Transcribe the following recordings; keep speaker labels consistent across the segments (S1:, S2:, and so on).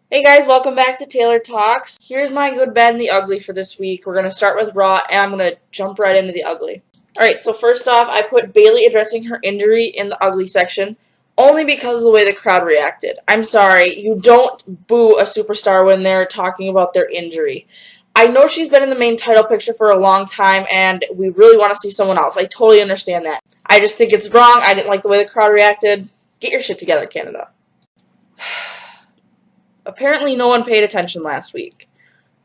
S1: Hey guys, welcome back to Taylor Talks. Here's my good, bad, and the ugly for this week. We're going to start with Raw, and I'm going to jump right into the ugly. Alright, so first off, I put Bayley addressing her injury in the ugly section, only because of the way the crowd reacted. I'm sorry, you don't boo a superstar when they're talking about their injury. I know she's been in the main title picture for a long time, and we really want to see someone else. I totally understand that. I just think it's wrong. I didn't like the way the crowd reacted. Get your shit together, Canada. Apparently no one paid attention last week.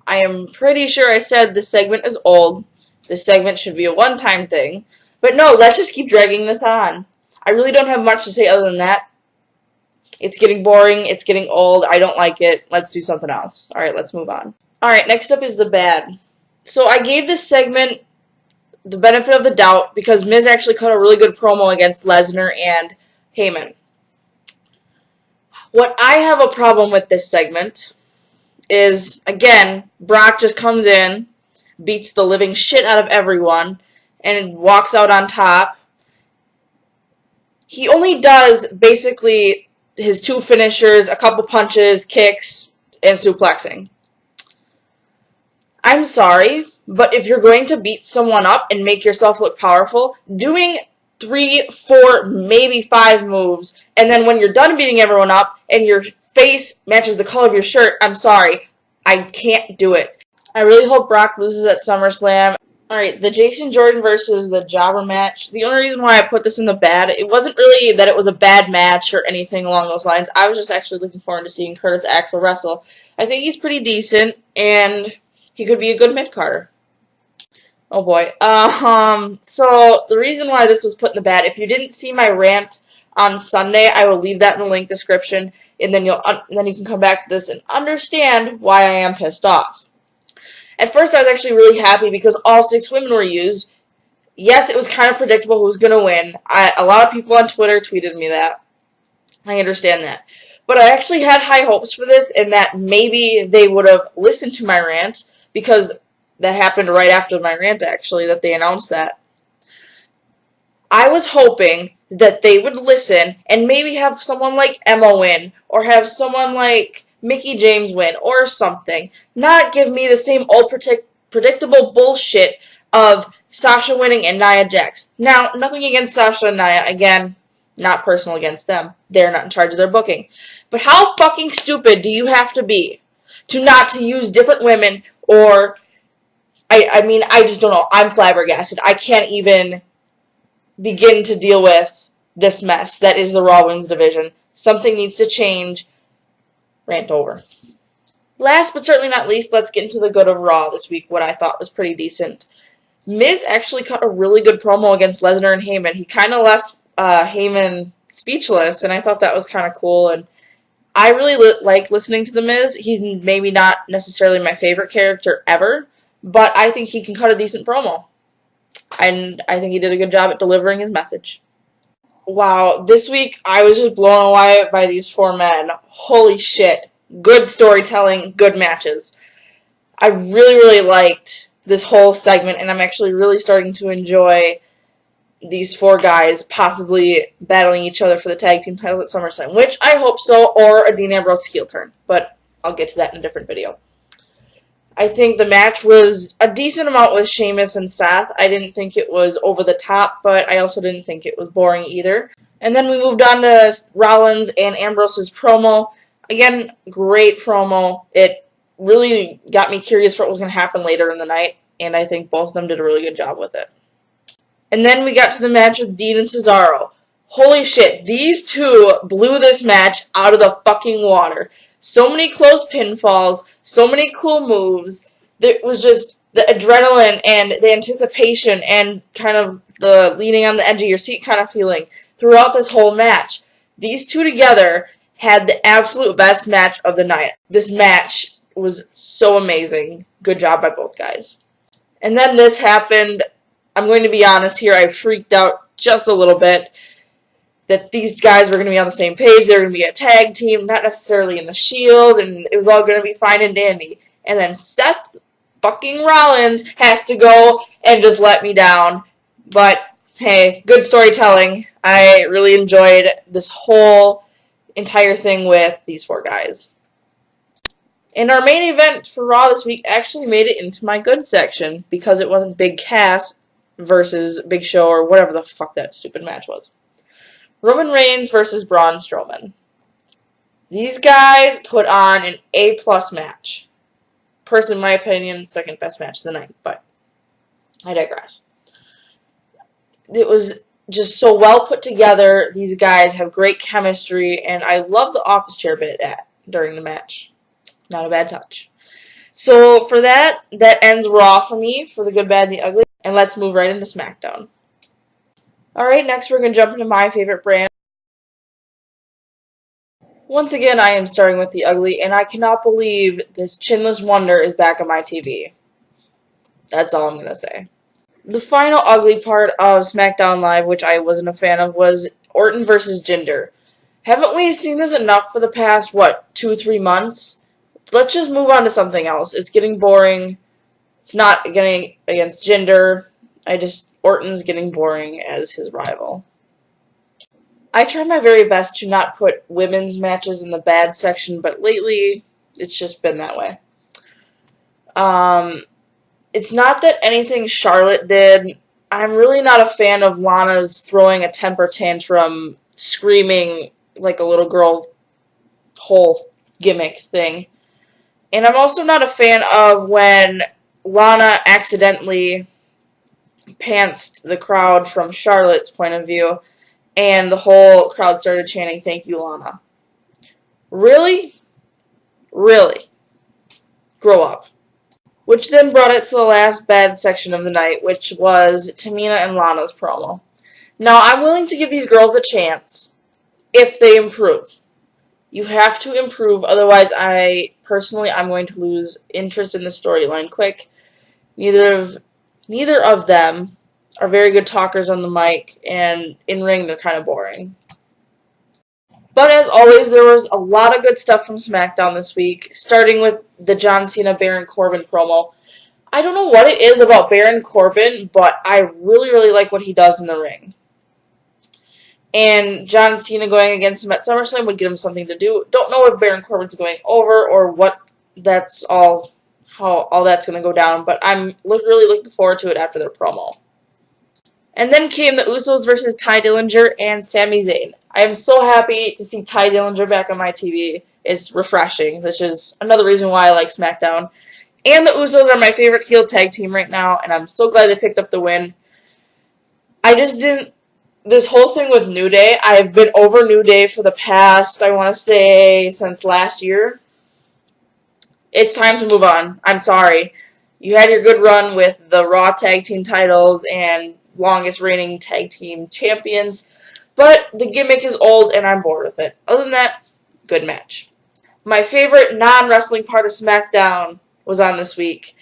S1: I am pretty sure I said this segment is old. This segment should be a one-time thing. But no, let's just keep dragging this on. I really don't have much to say other than that. It's getting boring. It's getting old. I don't like it. Let's do something else. Alright, let's move on. Alright, next up is the bad. So I gave this segment the benefit of the doubt because Miz actually cut a really good promo against Lesnar and Heyman. What I have a problem with this segment is, again, Brock just comes in, beats the living shit out of everyone, and walks out on top. He only does, basically, his two finishers, a couple punches, kicks, and suplexing. I'm sorry, but if you're going to beat someone up and make yourself look powerful, doing 3, 4, maybe 5 moves, and then when you're done beating everyone up and your face matches the color of your shirt, I'm sorry, I can't do it. I really hope Brock loses at SummerSlam. Alright, the Jason Jordan versus the Jobber match. The only reason why I put this in the bad, it wasn't really that it was a bad match or anything along those lines. I was just actually looking forward to seeing Curtis Axel wrestle. I think he's pretty decent, and he could be a good mid-carder. Oh boy. So the reason why this was put in the bad, if you didn't see my rant on Sunday, I will leave that in the link description, and then you can come back to this and understand why I am pissed off. At first, I was actually really happy because all 6 women were used. Yes, it was kind of predictable who was going to win. A lot of people on Twitter tweeted me that. I understand that. But I actually had high hopes for this, and that maybe they would have listened to my rant, because that happened right after my rant, actually, that they announced that. I was hoping that they would listen and maybe have someone like Emma win, or have someone like Mickie James win, or something. Not give me the same old predictable bullshit of Sasha winning and Nia Jax. Now, nothing against Sasha and Nia. Again, not personal against them. They're not in charge of their booking. But how fucking stupid do you have to be to not to use different women, or I mean, I just don't know. I'm flabbergasted. I can't even begin to deal with this mess that is the Raw Women's division. Something needs to change. Rant over. Last but certainly not least, let's get into the good of Raw this week, what I thought was pretty decent. Miz actually cut a really good promo against Lesnar and Heyman. He kind of left Heyman speechless, and I thought that was kind of cool, and I really like listening to The Miz. He's maybe not necessarily my favorite character ever, but I think he can cut a decent promo. And I think he did a good job at delivering his message. Wow, this week I was just blown away by these 4 men. Holy shit. Good storytelling, good matches. I really, really liked this whole segment, and I'm actually really starting to enjoy these 4 guys possibly battling each other for the tag team titles at SummerSlam, which I hope so, or a Dean Ambrose heel turn, but I'll get to that in a different video. I think the match was a decent amount with Sheamus and Seth. I didn't think it was over the top, but I also didn't think it was boring either. And then we moved on to Rollins and Ambrose's promo. Again, great promo. It really got me curious for what was going to happen later in the night, and I think both of them did a really good job with it. And then we got to the match with Dean and Cesaro. Holy shit, these 2 blew this match out of the fucking water. So many close pinfalls, so many cool moves. It was just the adrenaline and the anticipation and kind of the leaning on the edge of your seat kind of feeling throughout this whole match. These 2 together had the absolute best match of the night. This match was so amazing. Good job by both guys. And then this happened. I'm going to be honest here, I freaked out just a little bit that these guys were going to be on the same page. They were going to be a tag team, not necessarily in the Shield, and it was all going to be fine and dandy. And then Seth fucking Rollins has to go and just let me down. But, hey, good storytelling. I really enjoyed this whole entire thing with these 4 guys. And our main event for Raw this week actually made it into my good section because it wasn't Big Cass versus Big Show or whatever the fuck that stupid match was. Roman Reigns versus Braun Strowman. These guys put on an A-plus match. Personally, in my opinion, second best match of the night, but I digress. It was just so well put together. These guys have great chemistry, and I love the office chair bit during the match. Not a bad touch. So for that ends Raw for me, for the good, bad, and the ugly. And let's move right into SmackDown. Alright, next we're going to jump into my favorite brand. Once again, I am starting with the ugly, and I cannot believe this chinless wonder is back on my TV. That's all I'm going to say. The final ugly part of SmackDown Live, which I wasn't a fan of, was Orton versus Jinder. Haven't we seen this enough for the past, 2-3 months? Let's just move on to something else. It's getting boring. It's not getting against Jinder. Orton's getting boring as his rival. I try my very best to not put women's matches in the bad section, but lately, it's just been that way. It's not that anything Charlotte did. I'm really not a fan of Lana's throwing a temper tantrum, screaming like a little girl whole gimmick thing. And I'm also not a fan of when Lana accidentally pantsed the crowd from Charlotte's point of view, and the whole crowd started chanting, "Thank you, Lana." Really? Really? Grow up. Which then brought it to the last bad section of the night, which was Tamina and Lana's promo. Now, I'm willing to give these girls a chance if they improve. You have to improve, otherwise I'm going to lose interest in the storyline quick. Neither of them are very good talkers on the mic, and in ring they're kind of boring. But as always, there was a lot of good stuff from SmackDown this week, starting with the John Cena Baron Corbin promo. I don't know what it is about Baron Corbin, but I really, really like what he does in the ring. And John Cena going against him at SummerSlam would give him something to do. Don't know if Baron Corbin's going over or how all that's going to go down, but I'm really looking forward to it after their promo. And then came the Usos versus Ty Dillinger and Sami Zayn. I am so happy to see Ty Dillinger back on my TV. It's refreshing, which is another reason why I like SmackDown. And the Usos are my favorite heel tag team right now, and I'm so glad they picked up the win. This whole thing with New Day, I've been over New Day for the past, I want to say, since last year. It's time to move on. I'm sorry. You had your good run with the Raw tag team titles and longest reigning tag team champions, but the gimmick is old and I'm bored with it. Other than that, good match. My favorite non-wrestling part of SmackDown was on this week.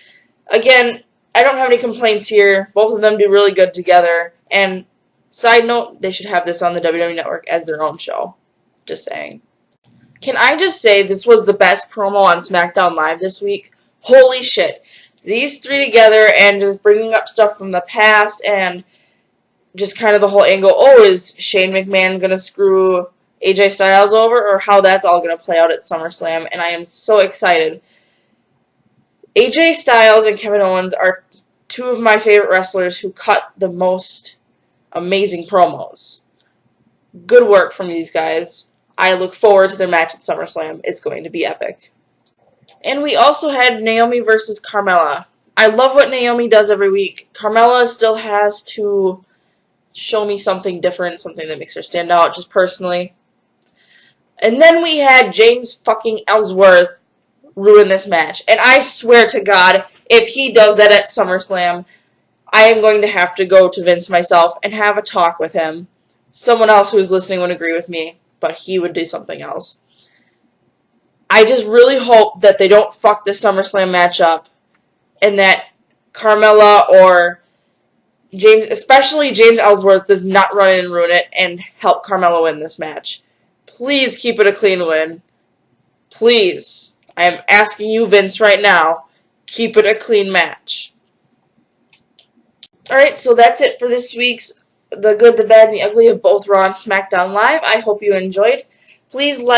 S1: Again, I don't have any complaints here. Both of them do really good together, and side note, they should have this on the WWE Network as their own show. Just saying. Can I just say this was the best promo on SmackDown Live this week? Holy shit. These three together and just bringing up stuff from the past and just kind of the whole angle, is Shane McMahon going to screw AJ Styles over, or how that's all going to play out at SummerSlam, and I am so excited. AJ Styles and Kevin Owens are two of my favorite wrestlers who cut the most amazing promos. Good work from these guys. I look forward to their match at SummerSlam. It's going to be epic. And we also had Naomi versus Carmella. I love what Naomi does every week. Carmella still has to show me something different, something that makes her stand out, just personally. And then we had James fucking Ellsworth ruin this match. And I swear to God, if he does that at SummerSlam, I am going to have to go to Vince myself and have a talk with him. Someone else who's listening would agree with me, but he would do something else. I just really hope that they don't fuck this SummerSlam match up, and that Carmella or James, especially James Ellsworth, does not run in and ruin it and help Carmella win this match. Please keep it a clean win. Please. I am asking you, Vince, right now, keep it a clean match. Alright, so that's it for this week's The Good, the Bad, and the Ugly of both Raw and SmackDown Live. I hope you enjoyed. Please like